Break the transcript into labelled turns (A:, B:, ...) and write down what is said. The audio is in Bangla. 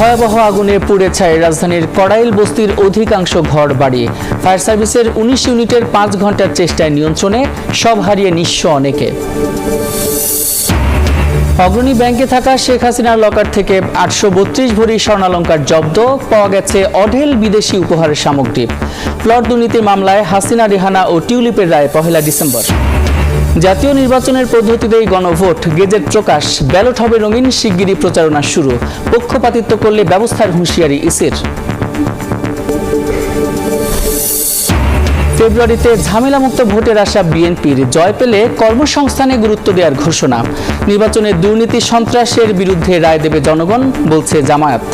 A: ভয়াবহ আগুনে পুড়ে ছাই রাজধানীর কড়াইল বস্তির অধিকাংশ ঘর বাড়ি। ফায়ার সার্ভিসের ১৯ ইউনিটের ৫ ঘন্টার চেষ্টায় নিয়ন্ত্রণে, সব হারিয়ে নিঃস্ব অনেকে। অগ্রণী ব্যাংকে থাকা শেখ হাসিনার লকার থেকে ৮৩২ ভরি স্বর্ণালংকার জব্দ, পাওয়া গেছে অঢেল বিদেশি উপহারের সামগ্রী। প্লট দুর্নীতির মামলায় হাসিনা, রেহানা ও টিউলিপের রায় ১ ডিসেম্বর। জাতীয় নির্বাচনের পদ্ধতিতেই গণভোট, গেজেট প্রকাশ, ব্যালট হবে রঙিন, শিগগিরই প্রচারণা শুরু। পক্ষপাতিত্ব করলে ব্যবস্থার হুঁশিয়ারি ইসির। ফেব্রুয়ারিতে ঝামেলামুক্ত ভোটের আশা বিএনপির, জয় পেলে কর্মসংস্থানে গুরুত্ব দেওয়ার ঘোষণা। নির্বাচনে দুর্নীতি সন্ত্রাসের বিরুদ্ধে রায় দেবে জনগণ, বলছে জামায়াত।